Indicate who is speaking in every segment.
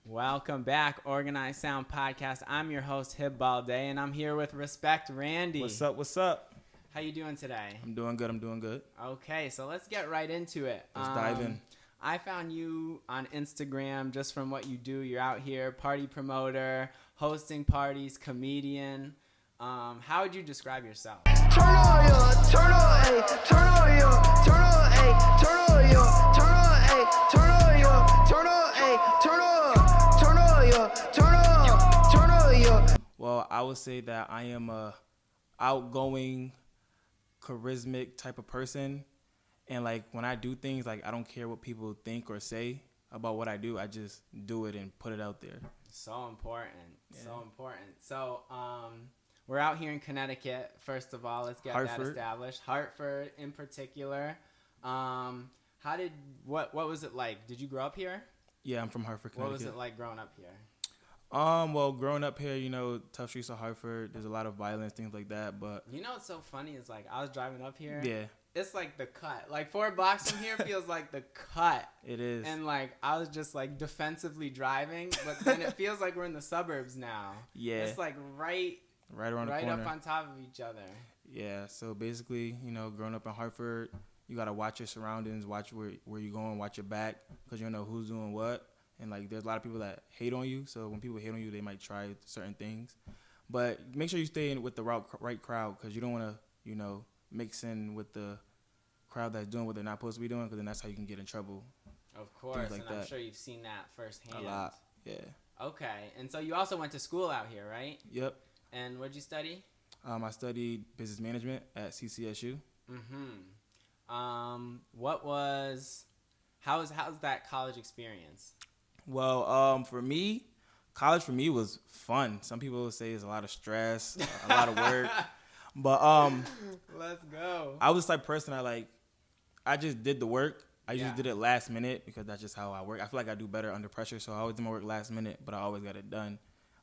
Speaker 1: Welcome back, Organized Sound Podcast. I'm your host, Hib Balde, and I'm here with Respect Randy.
Speaker 2: What's up? What's up?
Speaker 1: How you doing today?
Speaker 2: I'm doing good.
Speaker 1: Okay, so let's get right into it.
Speaker 2: Let's dive in.
Speaker 1: I found you on Instagram just from what you do. You're out here, party promoter, hosting parties, comedian. How would you describe yourself?
Speaker 3: Turn on your, turn on A, turn on your, turn on A, turn on your, turn on A, turn on your, turn on A, turn on your, turn on your.
Speaker 2: Well, I would say that I am a outgoing, charismatic type of person, and like when I do things, like I don't care what people think or say about what I do. I just do it and put it out there.
Speaker 1: So important. Yeah. So important. So, we're out here in Connecticut. First of all, let's get that established. Hartford, in particular. What was it like? Did you grow up here?
Speaker 2: Yeah, I'm from Hartford, Connecticut.
Speaker 1: What was it like growing up here?
Speaker 2: Well, growing up here, tough streets of Hartford. There's a lot of violence, things like that. But
Speaker 1: what's so funny is like I was driving up here.
Speaker 2: Yeah.
Speaker 1: It's like the cut. Like 4 blocks from here feels like the cut.
Speaker 2: It is.
Speaker 1: And like I was just like defensively driving, but then it feels like we're in the suburbs now.
Speaker 2: Yeah.
Speaker 1: It's like right
Speaker 2: around the corner.
Speaker 1: Right up on top of each other.
Speaker 2: Yeah, so basically, growing up in Hartford, you got to watch your surroundings, watch where you're going, watch your back, because you don't know who's doing what. And, like, there's a lot of people that hate on you, so when people hate on you, they might try certain things. But make sure you stay in with the right crowd, because you don't want to, mix in with the crowd that's doing what they're not supposed to be doing, because then that's how you can get in trouble.
Speaker 1: Of course, like I'm sure you've seen that firsthand.
Speaker 2: A lot, yeah.
Speaker 1: Okay, and so you also went to school out here, right?
Speaker 2: Yep.
Speaker 1: And what'd you study?
Speaker 2: I studied business management at CCSU.
Speaker 1: How's that college experience?
Speaker 2: Well, for me, college for me was fun. Some people say it's a lot of stress, a lot of work, but
Speaker 1: let's go.
Speaker 2: I was the type of person I just did the work. I just did it last minute because that's just how I work. I feel like I do better under pressure, so I always do my work last minute, but I always got it done.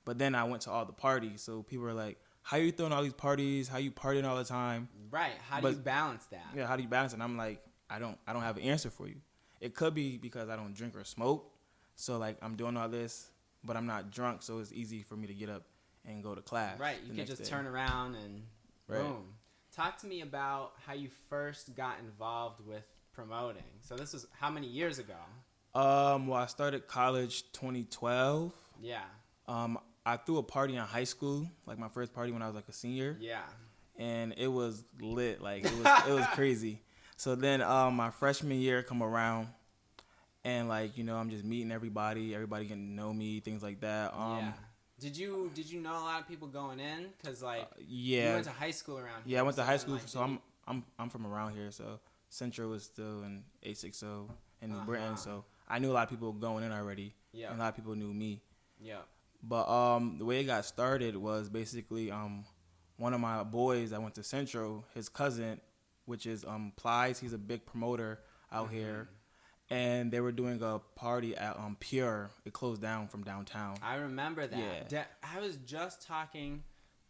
Speaker 2: But then I went to all the parties, so people were like, how you throwing all these parties? How you partying all the time?
Speaker 1: Right. How do you balance that?
Speaker 2: Yeah, how do you balance it? And I'm like, I don't have an answer for you. It could be because I don't drink or smoke. So, like, I'm doing all this, but I'm not drunk, so it's easy for me to get up and go to class.
Speaker 1: Right. You can just turn around and boom. Talk to me about how you first got involved with promoting. So this was how many years ago?
Speaker 2: Well, I started college 2012.
Speaker 1: Yeah.
Speaker 2: I threw a party in high school, like my first party when I was like a senior.
Speaker 1: Yeah.
Speaker 2: And it was lit. Like, it was crazy. So then my freshman year come around, and like, I'm just meeting everybody getting to know me, things like that.
Speaker 1: Yeah. Did you know a lot of people going in? Cause like
Speaker 2: you
Speaker 1: went to high school around here.
Speaker 2: Yeah, I went to high school, so I'm from around here. So Central was still in 860 in New Britain, so I knew a lot of people going in already. Yeah. And a lot of people knew me.
Speaker 1: Yeah.
Speaker 2: But the way it got started was basically one of my boys that went to Central, his cousin, which is Plies, he's a big promoter out here. And they were doing a party at Pure. It closed down from downtown.
Speaker 1: I remember that.
Speaker 2: Yeah.
Speaker 1: I was just talking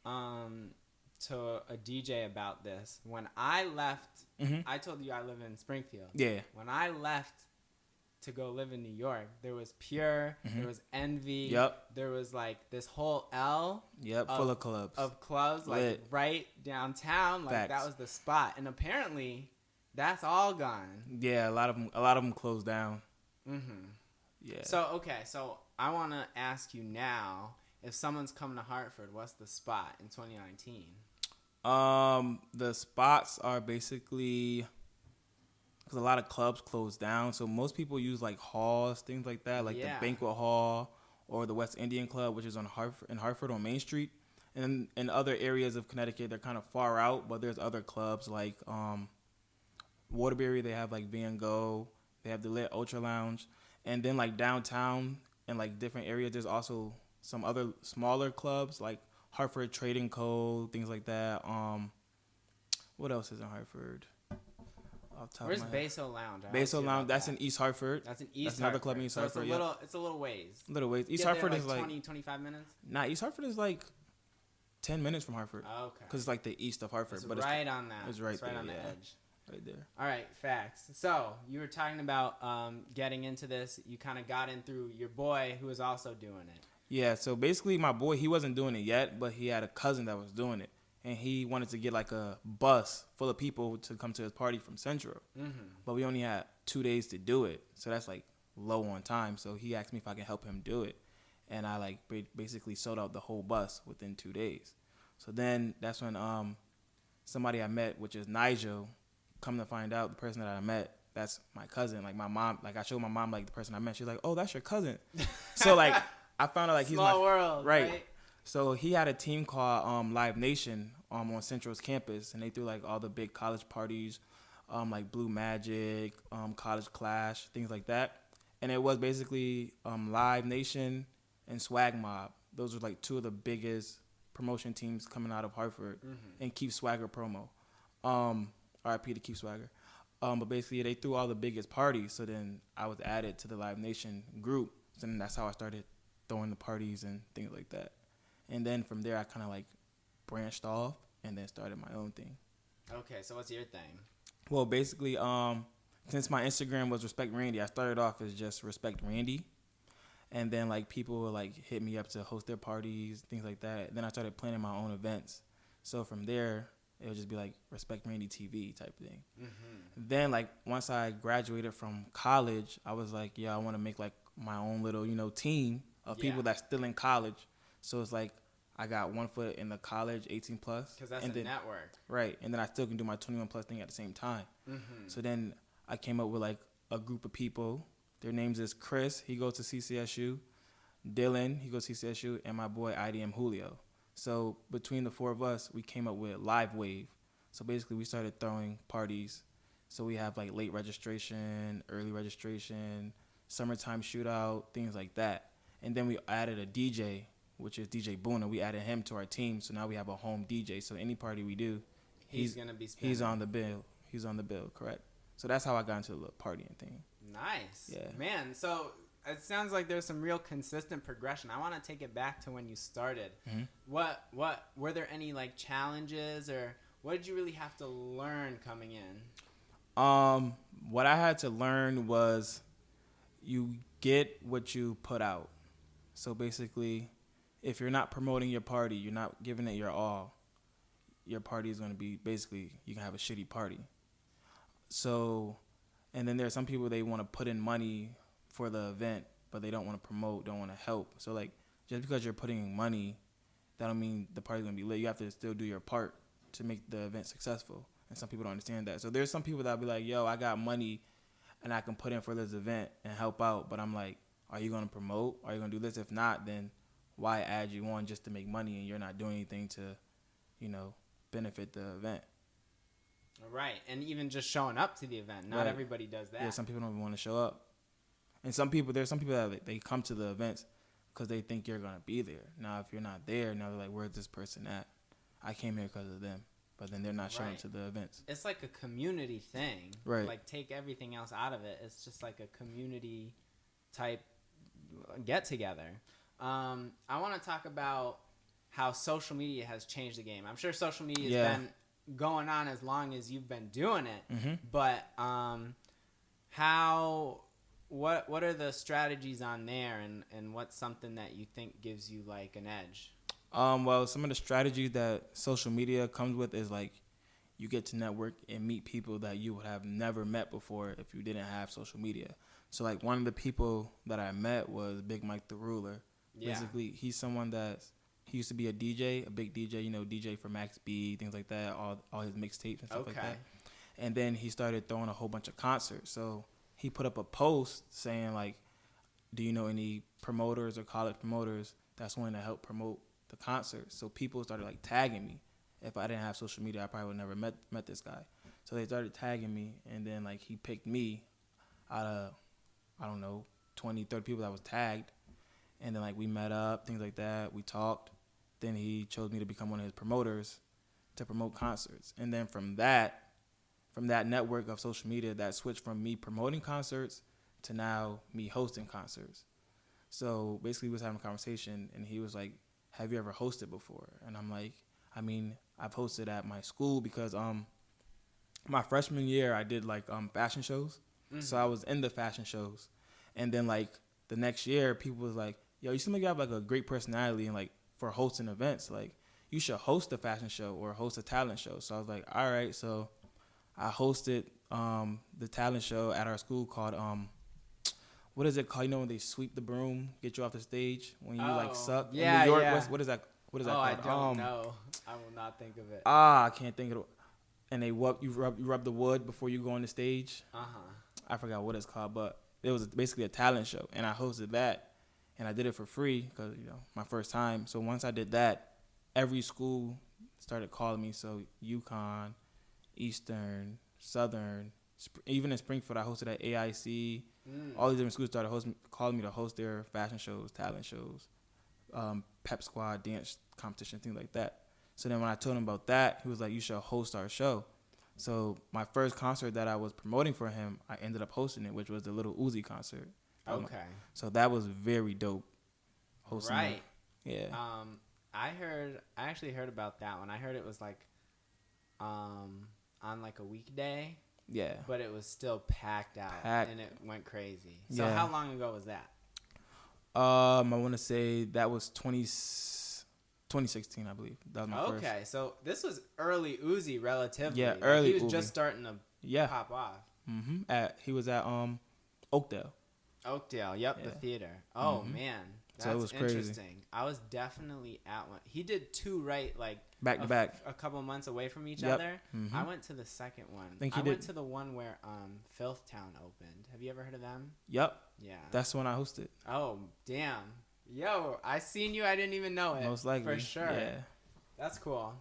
Speaker 1: to a DJ about this. When I left, I told you I live in Springfield.
Speaker 2: Yeah.
Speaker 1: When I left to go live in New York, there was Pure, there was Envy.
Speaker 2: Yep.
Speaker 1: There was like this whole L.
Speaker 2: Yep, full of clubs.
Speaker 1: Of clubs, like
Speaker 2: Lit.
Speaker 1: Right downtown. Like that was the spot. And apparently that's all gone.
Speaker 2: Yeah, a lot of them closed down. Yeah.
Speaker 1: So I want to ask you now, if someone's coming to Hartford, what's the spot in 2019?
Speaker 2: The spots are basically, because a lot of clubs closed down, so most people use like halls, things like that, like the Banquet Hall or the West Indian Club, which is in Hartford on Main Street. And in other areas of Connecticut, they're kind of far out, but there's other clubs like Waterbury, they have like Van Gogh, they have the Lit Ultra Lounge, and then like downtown and like different areas, there's also some other smaller clubs like Hartford Trading Co., things like that. What else is in Hartford?
Speaker 1: Where's Beso Lounge?
Speaker 2: Beso Lounge, that's in East Hartford.
Speaker 1: That's in East Hartford.
Speaker 2: Another club in East Hartford.
Speaker 1: It's a little ways.
Speaker 2: East Hartford is like
Speaker 1: 20, 25 minutes?
Speaker 2: Nah, East Hartford is like 10 minutes from Hartford.
Speaker 1: Oh, okay.
Speaker 2: Because it's like the east of Hartford.
Speaker 1: It's
Speaker 2: but
Speaker 1: right on that.
Speaker 2: It's right there,
Speaker 1: on the
Speaker 2: yeah.
Speaker 1: edge.
Speaker 2: right there.
Speaker 1: All right, facts. So you were talking about getting into this. You kind of got in through your boy who was also doing it.
Speaker 2: Yeah, so basically my boy, he wasn't doing it yet, but he had a cousin that was doing it. And he wanted to get like a bus full of people to come to his party from Central.
Speaker 1: Mm-hmm.
Speaker 2: But we only had 2 days to do it. So that's like low on time. So he asked me if I can help him do it. And I like basically sold out the whole bus within 2 days. So then that's when somebody I met, which is Nigel, come to find out the person that I met, that's my cousin. Like my mom, like I showed my mom like the person I met. She's like, oh, that's your cousin. So like I found out like he's
Speaker 1: Small
Speaker 2: my
Speaker 1: world, right?
Speaker 2: So he had a team called Live Nation on Central's campus, and they threw like all the big college parties, like Blue Magic, College Clash, things like that. And it was basically Live Nation and Swag Mob. Those were like two of the biggest promotion teams coming out of Hartford, and Keep Swagger promo. RIP to Keep Swagger. But basically they threw all the biggest parties. So then I was added to the Live Nation group. So then that's how I started throwing the parties and things like that. And then from there, I kind of like branched off and then started my own thing.
Speaker 1: Okay, so what's your thing?
Speaker 2: Well, basically, since my Instagram was Respect Randy, I started off as just Respect Randy. And then like people would like hit me up to host their parties, things like that. And then I started planning my own events. So from there, it would just be like Respect Randy TV type thing. Mm-hmm. Then like once I graduated from college, I was like, yeah, I want to make like my own little, team of people that's still in college. So it's like I got 1 foot in the college, 18 plus.
Speaker 1: Because that's
Speaker 2: and
Speaker 1: a network.
Speaker 2: Right. And then I still can do my 21 plus thing at the same time. Mm-hmm. So then I came up with like a group of people. Their names is Chris. He goes to CCSU. Dylan. He goes to CCSU. And my boy IDM Julio. So between the four of us, we came up with Live Wave. So basically we started throwing parties. So we have like late registration, early registration, summertime shootout, things like that. And then we added a DJ, which is DJ Boona. We added him to our team, so now we have a home DJ. So any party we do,
Speaker 1: he's gonna be spinning.
Speaker 2: He's on the bill. He's on the bill, correct? So that's how I got into the partying thing.
Speaker 1: Nice.
Speaker 2: Yeah.
Speaker 1: Man, so it sounds like there's some real consistent progression. I want to take it back to when you started. Mm-hmm. What were there any like challenges, or what did you really have to learn coming in?
Speaker 2: What I had to learn was you get what you put out. So basically, if you're not promoting your party, you're not giving it your all, your party is going to be basically, you can have a shitty party. So, and then there are some people, they want to put in money for the event, but they don't want to promote, don't want to help. So like, just because you're putting in money, that don't mean the party's going to be lit. You have to still do your part to make the event successful. And some people don't understand that. So there's some people that'll be like, yo, I got money and I can put in for this event and help out. But I'm like, are you going to promote? Are you going to do this? If not, then why add you on just to make money and you're not doing anything to, benefit the event?
Speaker 1: Right. And even just showing up to the event. Not everybody does that.
Speaker 2: Yeah, some people don't even want to show up. And there's some people that they come to the events because they think you're going to be there. Now, if you're not there, now they're like, where's this person at? I came here because of them. But then they're not showing to the events. It's
Speaker 1: like a community thing.
Speaker 2: Right.
Speaker 1: Like, take everything else out of it. It's just like a community type get together. I want to talk about how social media has changed the game. I'm sure social media has been going on as long as you've been doing it. Mm-hmm. But what are the strategies on there, and what's something that you think gives you like an edge?
Speaker 2: Well, some of the strategies that social media comes with is like you get to network and meet people that you would have never met before if you didn't have social media. So like one of the people that I met was Big Mike the Ruler. Yeah. Basically, he's someone he used to be a DJ, a big DJ, DJ for Max B, things like that, all his mixtapes and stuff like that. And then he started throwing a whole bunch of concerts. So he put up a post saying like, do you know any promoters or college promoters that's willing to help promote the concert? So people started like tagging me. If I didn't have social media, I probably would never met this guy. So they started tagging me, and then like he picked me out of, I don't know, 20, 30 people that was tagged. And then like we met up, things like that. We talked. Then he chose me to become one of his promoters to promote concerts. And then from that network of social media, that switched from me promoting concerts to now me hosting concerts. So basically we was having a conversation, and he was like, have you ever hosted before? And I'm like, I mean, I've hosted at my school because my freshman year, I did like fashion shows. So I was in the fashion shows, and then like the next year, people was like, "Yo, you seem like you have like a great personality, and like for hosting events, like you should host a fashion show or host a talent show." So I was like, "All right." So I hosted the talent show at our school called what is it called? You know when they sweep the broom, get you off the stage when you like suck.
Speaker 1: Yeah,
Speaker 2: in New York,
Speaker 1: yeah.
Speaker 2: what is that? What is that
Speaker 1: I
Speaker 2: called?
Speaker 1: don't know. I will not think of it.
Speaker 2: I can't think of it. And they you rub the wood before you go on the stage. I forgot what it's called, but it was basically a talent show, and I hosted that, and I did it for free because my first time. So once I did that, every school started calling me. So UConn, Eastern, Southern, even in Springfield, I hosted at AIC. All these different schools started calling me to host their fashion shows, talent shows, pep squad, dance competition, things like that. So then when I told him about that, he was like, "You should host our show." So my first concert that I was promoting for him, I ended up hosting it, which was the Little Uzi concert.
Speaker 1: Okay.
Speaker 2: So that was very dope. Hosting
Speaker 1: Right.
Speaker 2: That. Yeah.
Speaker 1: I actually heard about that one. I heard it was like on like a weekday.
Speaker 2: Yeah.
Speaker 1: But it was still packed out and it went crazy. So
Speaker 2: Yeah.
Speaker 1: how long ago was that?
Speaker 2: I want to say that was 2016, I believe. That was my first.
Speaker 1: Okay, so this was early Uzi relatively.
Speaker 2: Yeah,
Speaker 1: Like,
Speaker 2: early
Speaker 1: he was
Speaker 2: Uzi.
Speaker 1: just starting to pop off.
Speaker 2: He was at Oakdale.
Speaker 1: Oakdale, yep, the theater. Oh man, that's
Speaker 2: So it was crazy.
Speaker 1: interesting. I was definitely at one. He did two
Speaker 2: Back to back.
Speaker 1: a couple months away from each
Speaker 2: Yep.
Speaker 1: other. I went to the second one.
Speaker 2: Think he
Speaker 1: went
Speaker 2: did-
Speaker 1: to the one where Filth Town opened. Have you ever heard of them?
Speaker 2: Yep.
Speaker 1: Yeah.
Speaker 2: That's the one I hosted.
Speaker 1: Oh damn. Yo, I seen you. I didn't even know it.
Speaker 2: Most likely.
Speaker 1: For sure.
Speaker 2: Yeah.
Speaker 1: That's cool.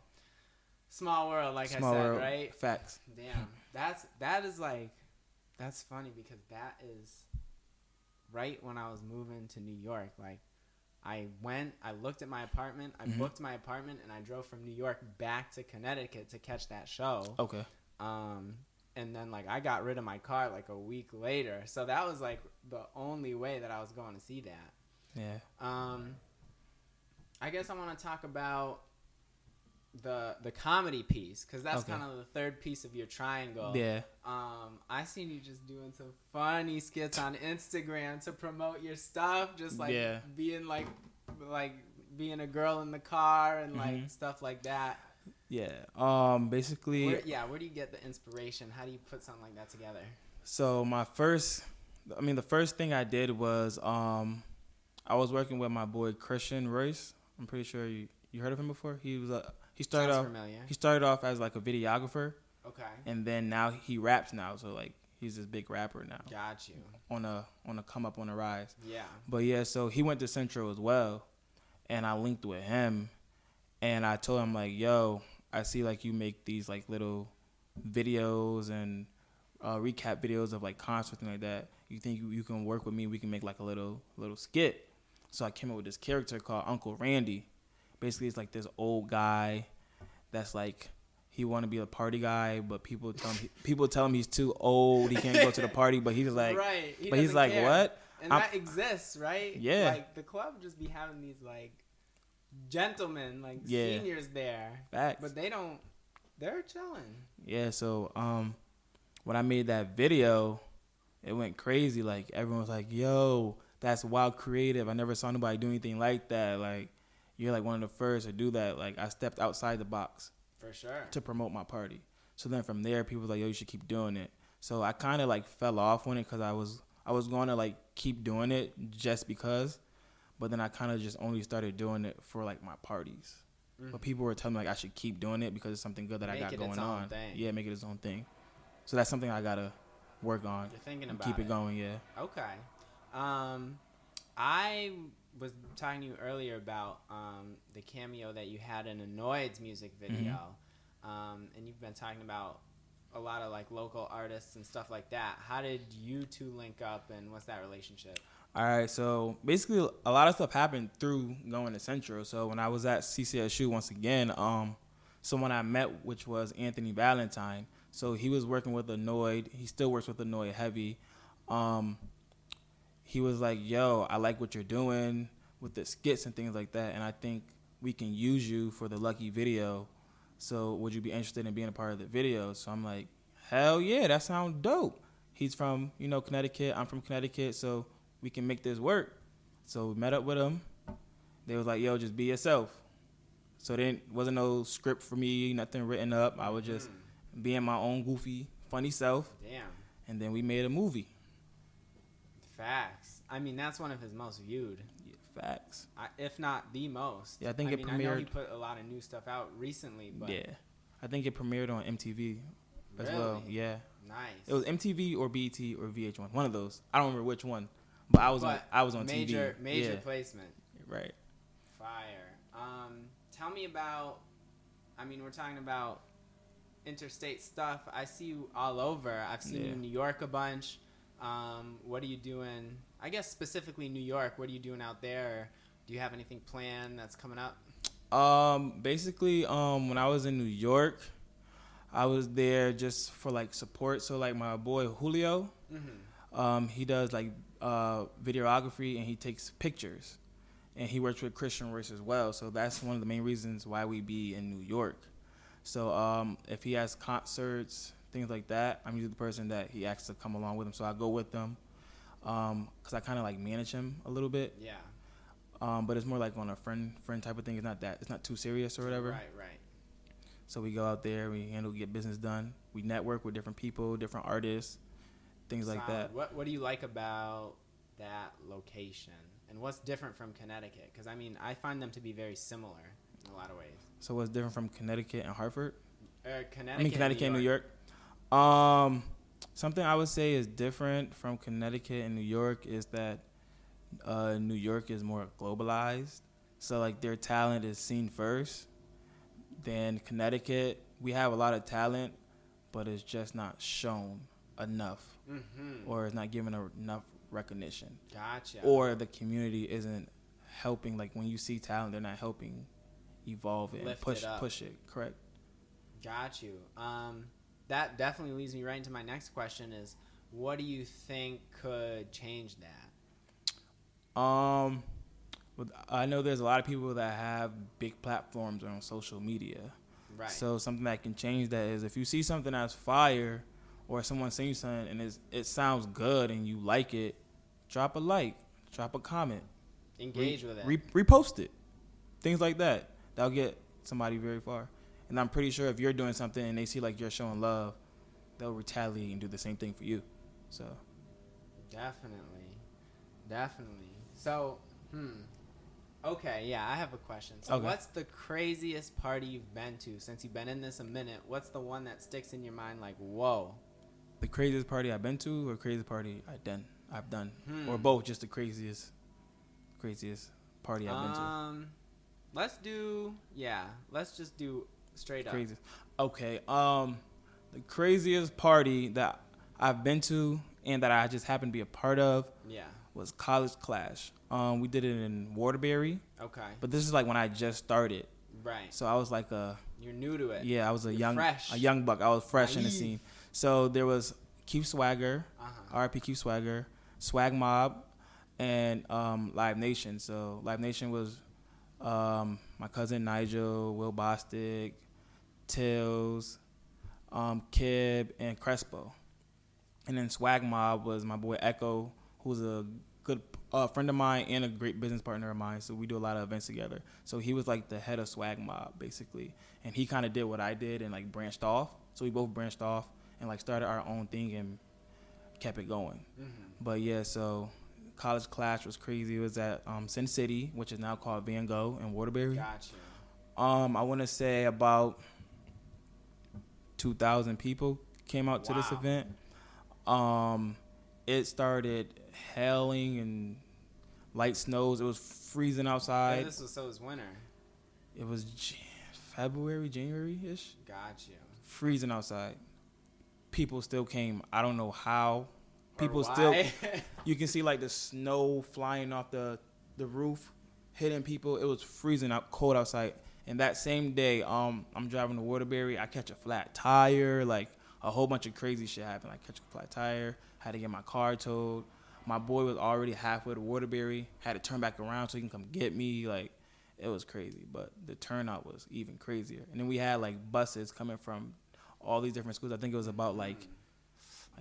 Speaker 1: Small world, like
Speaker 2: Small
Speaker 1: I said,
Speaker 2: world.
Speaker 1: right?
Speaker 2: Facts.
Speaker 1: Damn. That's funny because that is right when I was moving to New York. Like I looked at my apartment, I booked my apartment, and I drove from New York back to Connecticut to catch that show.
Speaker 2: Okay.
Speaker 1: And then like I got rid of my car like a week later. So that was like the only way that I was going to see that.
Speaker 2: Yeah.
Speaker 1: I guess I want to talk about the comedy piece because that's kind of the third piece of your triangle.
Speaker 2: Yeah.
Speaker 1: I seen you just doing some funny skits on Instagram to promote your stuff, just like being like being a girl in the car and like stuff like that.
Speaker 2: Yeah. Basically.
Speaker 1: Where do you get the inspiration? How do you put something like that together?
Speaker 2: So the first thing I did was I was working with my boy Christian Royce. I'm pretty sure you heard of him before. He started off as like a videographer.
Speaker 1: Okay.
Speaker 2: And then now he raps now, so like he's this big rapper now.
Speaker 1: Got you.
Speaker 2: On a come up, on a rise.
Speaker 1: Yeah.
Speaker 2: But yeah, so he went to Central as well, and I linked with him, and I told him like, "Yo, I see like you make these like little videos and recap videos of like concerts and like that. You think you can work with me? We can make like a little skit." So I came up with this character called Uncle Randy. Basically, it's like this old guy that's like he want to be a party guy, but people tell him he's too old. He can't go to the party, but he's like,
Speaker 1: right.
Speaker 2: But he's like,
Speaker 1: care.
Speaker 2: what?
Speaker 1: And that exists, right?
Speaker 2: Yeah.
Speaker 1: Like the club just be having these like gentlemen, like seniors there.
Speaker 2: Facts.
Speaker 1: But they're chilling.
Speaker 2: Yeah. So when I made that video, it went crazy. Like everyone was like, "Yo, that's wild creative. I never saw nobody do anything like that. Like you're like one of the first to do that." Like I stepped outside the box.
Speaker 1: For sure.
Speaker 2: To promote my party. So then from there, people were like, "Yo, you should keep doing it." So I kind of like fell off on it because I was going to like keep doing it just because, but then I kind of just only started doing it for like my parties. But people were telling me like I should keep doing it because it's something good that I got going on. Yeah, make it its own thing. So that's something I gotta work on.
Speaker 1: You're thinking about
Speaker 2: keep it going. Yeah.
Speaker 1: Okay. I was talking to you earlier about the cameo that you had in Annoyed's music video, and you've been talking about a lot of like local artists and stuff like that. How did you two link up, and what's that relationship?
Speaker 2: All right, so basically a lot of stuff happened through going to Central. So when I was at CCSU once again, someone I met, which was Anthony Valentine. So he was working with Annoyed. He still works with Annoyed heavy. He was like, "Yo, I like what you're doing with the skits and things like that, and I think we can use you for the Lucky video. So would you be interested in being a part of the video?" So I'm like, hell yeah, that sounds dope. He's from, Connecticut. I'm from Connecticut, so we can make this work. So we met up with him. They was like, yo, just be yourself. So there wasn't no script for me, nothing written up. I was just being my own goofy, funny self.
Speaker 1: Damn.
Speaker 2: And then we made a movie.
Speaker 1: Facts. I mean, that's one of his most viewed.
Speaker 2: Yeah, facts.
Speaker 1: If not the most.
Speaker 2: Yeah, I think it premiered.
Speaker 1: I know he put a lot of new stuff out recently, but
Speaker 2: yeah, I think it premiered on MTV as well. Yeah.
Speaker 1: Nice.
Speaker 2: It was MTV or BET or VH1, one of those. I don't remember which one, but I was on TV.
Speaker 1: Major placement.
Speaker 2: Right.
Speaker 1: Fire. Tell me about. I mean, we're talking about interstate stuff. I see you all over. I've seen you in New York a bunch. What are you doing? I guess specifically New York. What are you doing out there? Do you have anything planned that's coming up?
Speaker 2: Basically, when I was in New York, I was there just for like support. So like my boy Julio, he does like videography and he takes pictures, and he works with Christian Royce as well. So that's one of the main reasons why we be in New York. So if he has concerts, things like that, I'm usually the person that he asks to come along with him. So I go with them because I kind of like manage him a little bit.
Speaker 1: Yeah.
Speaker 2: But it's more like on a friend type of thing. It's not too serious or whatever.
Speaker 1: Right.
Speaker 2: So we go out there, we get business done. We network with different people, different artists, things like that.
Speaker 1: What do you like about that location? And what's different from Connecticut? Because, I mean, I find them to be very similar in a lot of ways.
Speaker 2: So what's different from Connecticut and Hartford?
Speaker 1: Connecticut
Speaker 2: and New York. Something I would say is different from Connecticut and New York is that New York is more globalized. So, like, their talent is seen first. Then Connecticut, we have a lot of talent, but it's just not shown enough. Or it's not given enough recognition.
Speaker 1: Gotcha.
Speaker 2: Or the community isn't helping. Like, when you see talent, they're not helping evolve it and push it. Correct.
Speaker 1: Got you. That definitely leads me right into my next question is, what do you think could change that?
Speaker 2: I know there's a lot of people that have big platforms on social media.
Speaker 1: Right.
Speaker 2: So something that can change that is if you see something that's fire or someone saying something and it sounds good and you like it, drop a like, drop a comment.
Speaker 1: Engage with it.
Speaker 2: Repost it. Things like that. That'll get somebody very far. And I'm pretty sure if you're doing something and they see like you're showing love, they'll retaliate and do the same thing for you. So.
Speaker 1: Definitely. So, okay, yeah, I have a question. So What's the craziest party you've been to since you've been in this a minute? What's the one that sticks in your mind like, whoa?
Speaker 2: The craziest party I've been to or craziest party I've done? Or both, just the craziest party I've been to?
Speaker 1: Let's just do straight up.
Speaker 2: Crazy. Okay, the craziest party that I've been to and that I just happened to be a part of was College Clash. We did it in Waterbury. Okay. But this is like when I just started.
Speaker 1: Right.
Speaker 2: So I was like
Speaker 1: You're new to it.
Speaker 2: Yeah, I was
Speaker 1: fresh.
Speaker 2: a young buck. I was fresh in the scene. So there was Keith Swagger, RIP Keith Swagger, Swag Mob, and Live Nation. So Live Nation was my cousin Nigel, Will Bostic, Tills, Kib, and Crespo. And then Swag Mob was my boy Echo, who's a good friend of mine and a great business partner of mine. So we do a lot of events together. So he was like the head of Swag Mob, basically. And he kind of did what I did and like branched off. So we both branched off and like started our own thing and kept it going. But yeah, so College Clash was crazy. It was at Sin City, which is now called Van Gogh in Waterbury.
Speaker 1: Gotcha.
Speaker 2: I want to say about 2,000 people came out to this event. It started hailing and light snows. It was freezing outside.
Speaker 1: Yeah, it was winter.
Speaker 2: It was February, January-ish.
Speaker 1: Gotcha.
Speaker 2: Freezing outside. People still came. I don't know how. People
Speaker 1: why.
Speaker 2: Still. You can see like the snow flying off the roof, hitting people. It was freezing out, cold outside. And that same day, I'm driving to Waterbury. I catch a flat tire. Like a whole bunch of crazy shit happened. I catch a flat tire. Had to get my car towed. My boy was already halfway to Waterbury. Had to turn back around so he can come get me. Like, it was crazy. But the turnout was even crazier. And then we had, like, buses coming from all these different schools. I think it was about like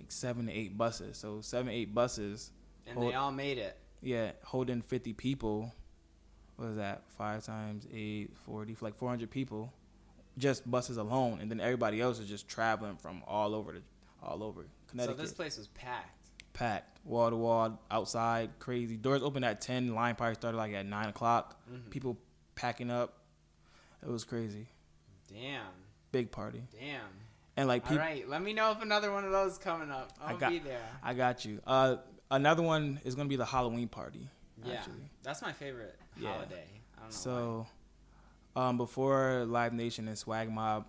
Speaker 2: 7 to 8 buses. So 7 to 8 buses.
Speaker 1: And they all made it.
Speaker 2: Yeah, holding 50 people. What was that? 5 times 8, 40, like 400 people. Just buses alone, and then everybody else is just traveling from all over Connecticut.
Speaker 1: So this place was
Speaker 2: Packed, wall to wall, outside, crazy. Doors open at 10. Line probably started like at 9 o'clock. People packing up. It was crazy.
Speaker 1: Damn.
Speaker 2: Big party.
Speaker 1: Damn.
Speaker 2: And like people.
Speaker 1: All right, let me know if another one of those is coming up. I'll be there.
Speaker 2: I got you. Another one is gonna be the Halloween party.
Speaker 1: Yeah,
Speaker 2: actually.
Speaker 1: That's my favorite holiday. I don't know
Speaker 2: so. Before Live Nation and Swag Mob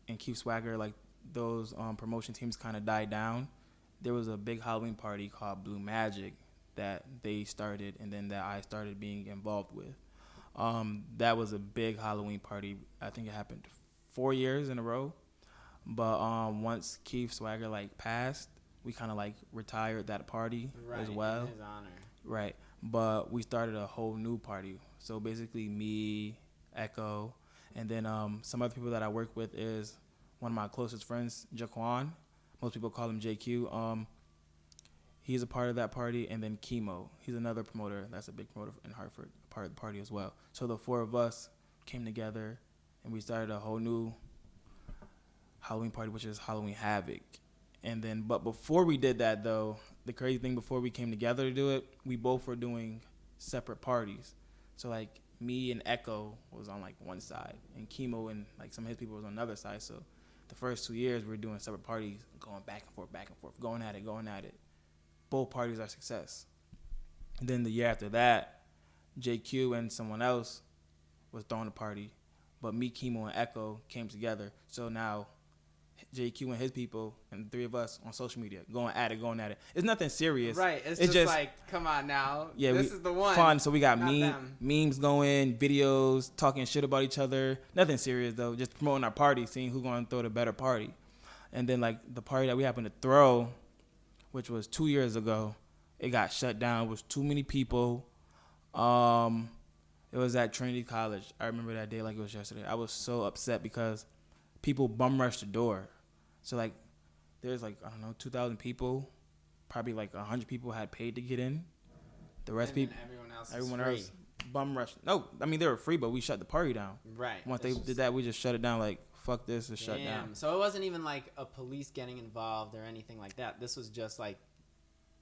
Speaker 2: and Keith Swagger, like those promotion teams kind of died down, there was a big Halloween party called Blue Magic that they started and then that I started being involved with. That was a big Halloween party. I think it happened 4 years in a row. But once Keith Swagger like passed, we kind of like retired that party as well.
Speaker 1: In his honor.
Speaker 2: Right. But we started a whole new party. So basically me, Echo, and then some other people that I work with is one of my closest friends, Jaquan. Most people call him JQ. He's a part of that party, and then Chemo. He's another promoter. That's a big promoter in Hartford, part of the party as well. So the 4 of us came together, and we started a whole new Halloween party, which is Halloween Havoc. And then, but before we did that, though, the crazy thing, before we came together to do it, we both were doing separate parties. So like me and Echo was on like one side, and Chemo and like some of his people was on the other side. So the first 2 years we were doing separate parties, going back and forth, going at it. Both parties are success. And then the year after that, JQ and someone else was throwing a party, but me, Chemo, and Echo came together. So now JQ and his people and the 3 of us on social media going at it. It's nothing serious.
Speaker 1: Right. It's just like, come on now.
Speaker 2: Yeah,
Speaker 1: this is the one.
Speaker 2: Fun. So we got
Speaker 1: them.
Speaker 2: memes going, videos, talking shit about each other. Nothing serious though. Just promoting our party, seeing who's going to throw the better party. And then like the party that we happened to throw, which was 2 years ago, it got shut down. It was too many people. It was at Trinity College. I remember that day like it was yesterday. I was so upset because people bum rushed the door. So like there's like, I don't know, 2,000 people. Probably like 100 people had paid to get in. The rest people, everyone else bum rushed. No, I mean they were free, but we shut the party down.
Speaker 1: Right.
Speaker 2: Once they did that, we just shut it down. Like fuck this, it's shut down.
Speaker 1: So it wasn't even like a police getting involved or anything like that. This was just like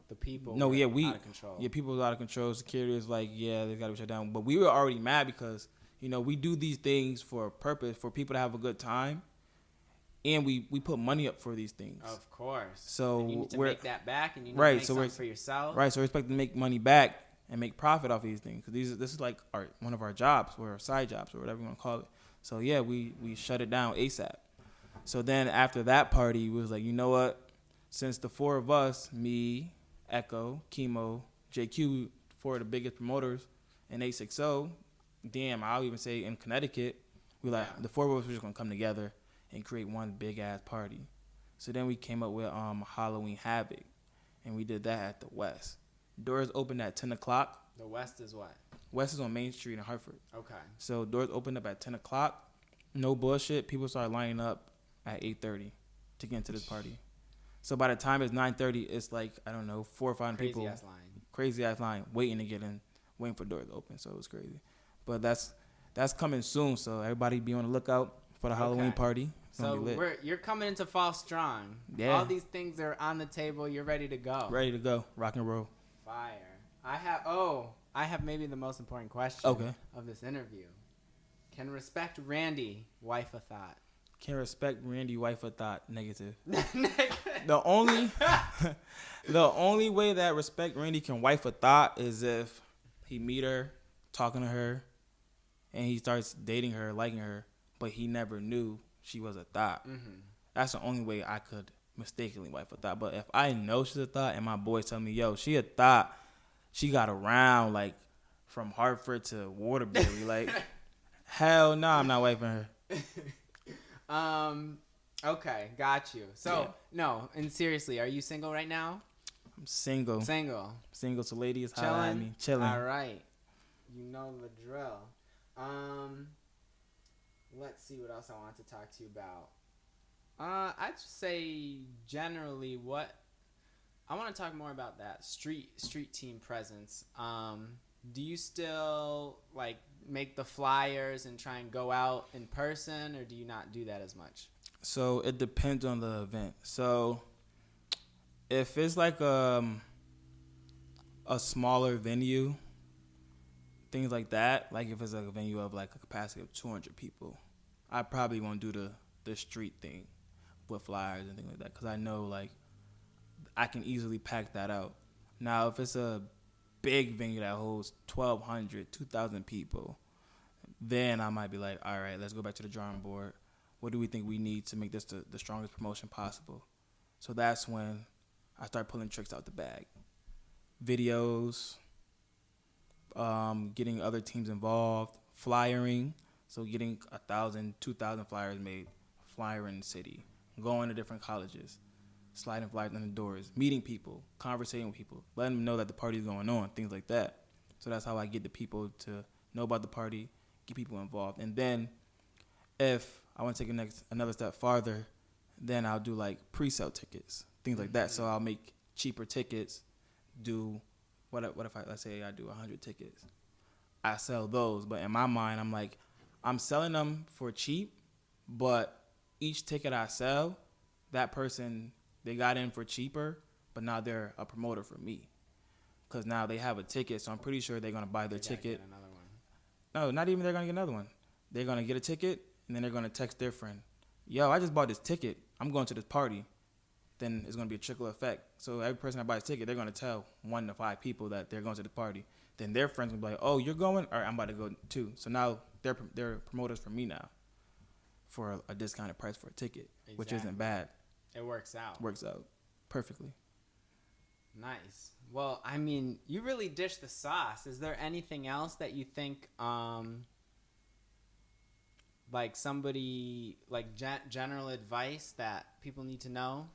Speaker 1: the people.
Speaker 2: No, yeah,
Speaker 1: out of control.
Speaker 2: Yeah, people was out of control. Security was like, yeah, they got to be shut down. But we were already mad because we do these things for a purpose, for people to have a good time. And we put money up for these things.
Speaker 1: Of course.
Speaker 2: So
Speaker 1: and you need to make that back, and you need
Speaker 2: right,
Speaker 1: to make
Speaker 2: so
Speaker 1: something for yourself.
Speaker 2: Right, so we're expecting to make money back and make profit off of these things. Because this is like one of our jobs, or our side jobs, or whatever you want to call it. So yeah, we shut it down ASAP. So then after that party, we was like, you know what? Since the 4 of us, me, Echo, Chemo, JQ, 4 of the biggest promoters in 860, damn, I'll even say in Connecticut, the 4 of us were just going to come together and create one big ass party. So then we came up with Halloween Havoc, and we did that at the West. Doors opened at 10 o'clock.
Speaker 1: The West is what?
Speaker 2: West is on Main Street in Hartford.
Speaker 1: Okay.
Speaker 2: So doors opened up at 10 o'clock. No bullshit. People started lining up at 8:30 to get into this party. So by the time it's 9:30, it's like, I don't know, 4 or 5 people. Crazy ass line waiting to get in, waiting for doors to open. So it was crazy. But that's coming soon. So everybody be on the lookout for the Halloween party.
Speaker 1: So you're coming into fall strong.
Speaker 2: Yeah.
Speaker 1: All these things are on the table. You're ready to go.
Speaker 2: Ready to go. Rock and roll.
Speaker 1: Fire. I have maybe the most important question of this interview. Can Respect Randy wife a thought?
Speaker 2: Can Respect Randy wife a thought? Negative. The only way that Respect Randy can wife a thought is if he meet her, talking to her, and he starts dating her, liking her, but he never knew she was a thought. Mm-hmm. That's the only way I could mistakenly wife a thought. But if I know she's a thought and my boys tell me, yo, she a thought, she got around like from Hartford to Waterbury, like hell no, I'm not wifing her.
Speaker 1: Okay, got you. So no, and seriously, are you single right now?
Speaker 2: I'm single.
Speaker 1: Single.
Speaker 2: So ladies, holla at me. Chilling.
Speaker 1: All right. You know the drill. Let's see what else I want to talk to you about. I'd just say generally what I want to talk more about that street team presence. Do you still like make the flyers and try and go out in person, or do you not do that as much?
Speaker 2: So it depends on the event. So if it's like a smaller venue, things like that, like if it's like a venue of like a capacity of 200 people, I probably won't do the street thing with flyers and things like that, because I know like I can easily pack that out. Now, if it's a big venue that holds 1,200, 2,000 people, then I might be like, all right, let's go back to the drawing board. What do we think we need to make this the strongest promotion possible? So that's when I start pulling tricks out the bag. Videos, getting other teams involved, flyering, so getting 1,000, 2,000 flyers made, flyering the city, going to different colleges, sliding flyers on the doors, meeting people, conversating with people, letting them know that the party's going on, things like that. So that's how I get the people to know about the party, get people involved. And then if I want to take another step farther, then I'll do like pre-sale tickets, things like that. So I'll make cheaper tickets, do what if let's say I do 100 tickets. I sell those, but in my mind, I'm like, I'm selling them for cheap, but each ticket I sell, that person, they got in for cheaper, but now they're a promoter for me. Because now they have a ticket, so I'm pretty sure they're going to buy their ticket.
Speaker 1: Get another one.
Speaker 2: No, not even they're going to get another one. They're going to get a ticket, and then they're going to text their friend, yo, I just bought this ticket. I'm going to this party. Then it's going to be a trickle effect. So every person that buys a ticket, they're going to tell 1 to 5 people that they're going to the party. Then their friends will be like, oh, you're going? All right, I'm about to go too. So now they're promoters for me now for a discounted price for a ticket, which isn't bad.
Speaker 1: It works out.
Speaker 2: Works out perfectly.
Speaker 1: Nice. Well, I mean, you really dish the sauce. Is there anything else that you think, like somebody, like general advice that people need to know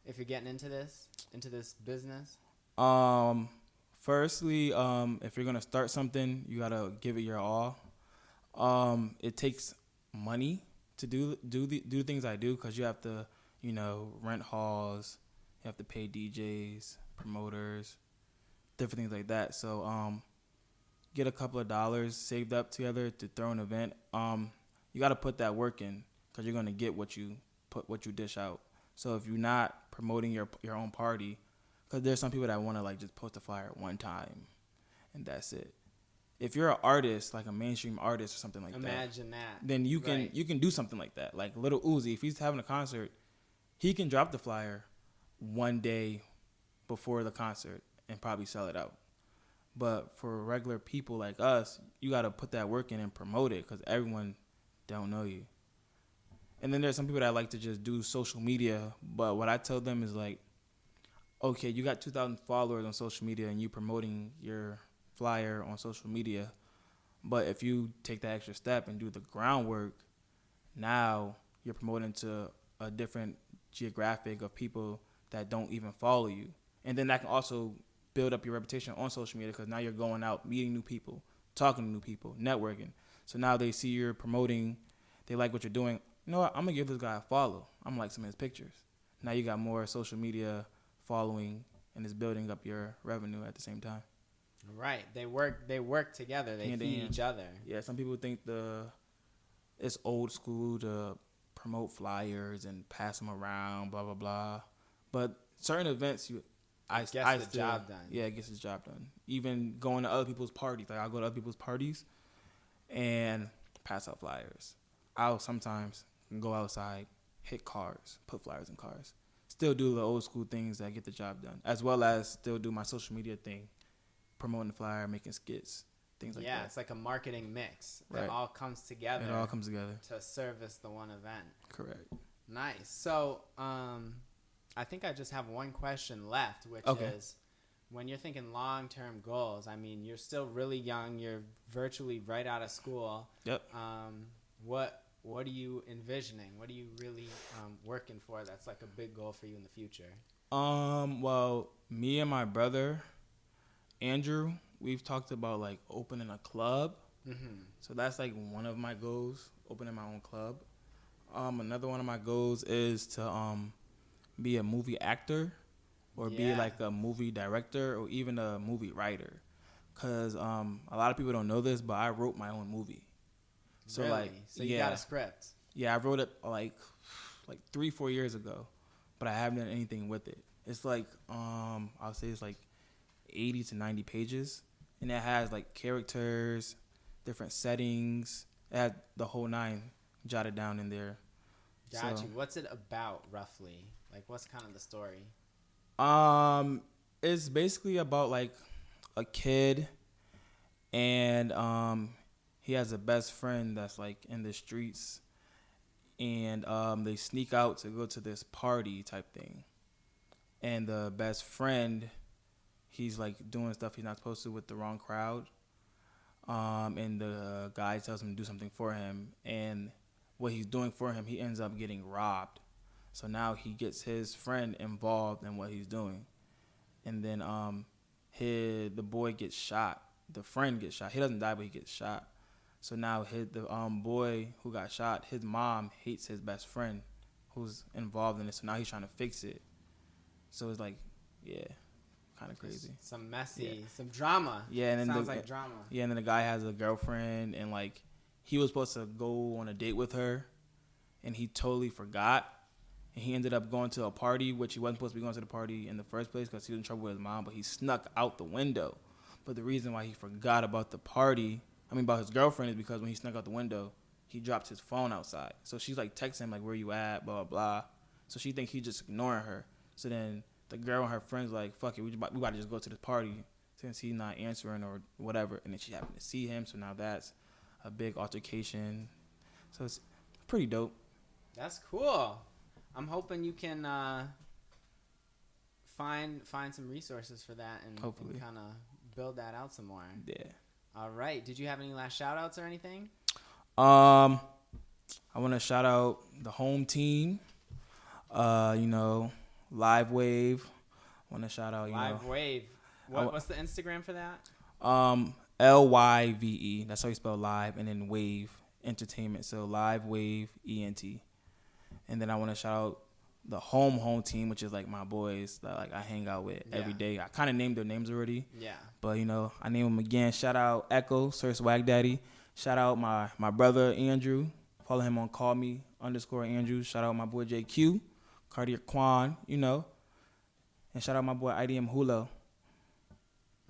Speaker 1: if you're getting into this business?
Speaker 2: Firstly, if you're gonna start something, you gotta give it your all. It takes money to do the things I do, because you have to, rent halls, you have to pay DJs, promoters, different things like that. So get a couple of dollars saved up together to throw an event. You got to put that work in, because you're going to get what you dish out. So if you're not promoting your own party, because there's some people that want to like just post a flyer one time and that's it. If you're an artist, like a mainstream artist or something like
Speaker 1: Imagine that.
Speaker 2: then you can do something like that. Like Lil Uzi, if he's having a concert, he can drop the flyer one day before the concert and probably sell it out. But for regular people like us, you got to put that work in and promote it, because everyone don't know you. And then there's some people that like to just do social media, but what I tell them is like, okay, you got 2,000 followers on social media and you promoting your flyer on social media, but if you take that extra step and do the groundwork, now you're promoting to a different geographic of people that don't even follow you. And then that can also build up your reputation on social media, because now you're going out, meeting new people, talking to new people, networking. So now they see you're promoting, they like what you're doing. You know what? I'm going to give this guy a follow. I'm going to like some of his pictures. Now you got more social media following, and it's building up your revenue at the same time.
Speaker 1: Right. They work together. They feed each other.
Speaker 2: Yeah, some people think it's old school to promote flyers and pass them around, blah, blah, blah. But certain events, I
Speaker 1: gets the job done.
Speaker 2: Yeah, it gets the job done. Even going to other people's parties. Like, I'll go to other people's parties and pass out flyers. I'll sometimes go outside, hit cars, put flyers in cars. Still do the old school things that get the job done, as well as still do my social media thing, promoting the flyer, making skits, things like that.
Speaker 1: Yeah, it's like a marketing mix that all comes together.
Speaker 2: It all comes together
Speaker 1: to service the one event.
Speaker 2: Correct.
Speaker 1: Nice. So, I think I just have one question left, which is, when you're thinking long-term goals, I mean, you're still really young. You're virtually right out of school.
Speaker 2: Yep.
Speaker 1: What are you envisioning? What are you really working for that's like a big goal for you in the future?
Speaker 2: Well, me and my brother, Andrew, we've talked about like opening a club. Mm-hmm. So that's like one of my goals, opening my own club. Another one of my goals is to be a movie actor or be like a movie director or even a movie writer. Because a lot of people don't know this, but I wrote my own movie. So
Speaker 1: really? So you got a script?
Speaker 2: Yeah, I wrote it like 3-4 years ago, but I haven't done anything with it. It's like I'll say it's like 80 to 90 pages, and it has like characters, different settings. It had the whole 9 jotted down in there.
Speaker 1: Got you. What's it about roughly? Like, what's kind of the story?
Speaker 2: It's basically about like a kid, and he has a best friend that's like in the streets, and they sneak out to go to this party type thing, and the best friend, he's like doing stuff he's not supposed to with the wrong crowd, and the guy tells him to do something for him, and what he's doing for him, he ends up getting robbed. So now he gets his friend involved in what he's doing, and then the boy gets shot. The friend gets shot. He doesn't die, but he gets shot. So now the boy who got shot, his mom hates his best friend who's involved in it. So now he's trying to fix it. So it's like, yeah, kind of crazy.
Speaker 1: Some messy, some drama.
Speaker 2: Yeah, and then
Speaker 1: sounds like drama.
Speaker 2: Yeah, and then the guy has a girlfriend, and like he was supposed to go on a date with her, and he totally forgot. And he ended up going to a party, which he wasn't supposed to be going to the party in the first place because he was in trouble with his mom, but he snuck out the window. But the reason why he forgot about the party, about his girlfriend, is because when he snuck out the window, he dropped his phone outside. So she's like texting him, like, where you at, blah, blah, blah. So she thinks he's just ignoring her. So then the girl and her friends like, fuck it, we about to just go to this party since he's not answering or whatever. And then she happened to see him, so now that's a big altercation. So it's pretty dope.
Speaker 1: That's cool. I'm hoping you can find some resources for that and
Speaker 2: hopefully
Speaker 1: kind of build that out some more.
Speaker 2: Yeah.
Speaker 1: All right. Did you have any last shout outs or anything?
Speaker 2: I want to shout out the home team. Live Wave. I want to shout out,
Speaker 1: Live Wave. What's the Instagram for that?
Speaker 2: LYVE. That's how you spell live, and then Wave Entertainment. So Live Wave ENT. And then I want to shout out the home team, which is like my boys that like I hang out with every day. I kind of named their names already. Yeah. But I name them again. Shout out Echo, Sir Swag Daddy. Shout out my brother Andrew. Follow him on Call Me _Andrew. Shout out my boy JQ, Cartier Quan, and shout out my boy IDM Hulo.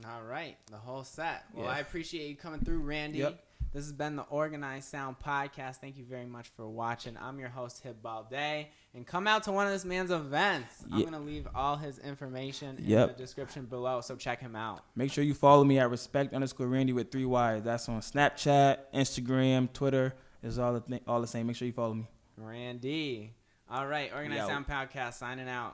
Speaker 1: All right, the whole set. Well,
Speaker 2: Yeah.
Speaker 1: I appreciate you coming through, Randy.
Speaker 2: Yep.
Speaker 1: This has been the Organized Sound Podcast. Thank you very much for watching. I'm your host, Hib Balde. And come out to one of this man's events. I'm going to leave all his information in the description below, so check him out.
Speaker 2: Make sure you follow me at respect_Randy with 3 Y's. That's on Snapchat, Instagram, Twitter. It's all the same. Make sure you follow me.
Speaker 1: Randy. All right, Organized Sound Podcast signing out.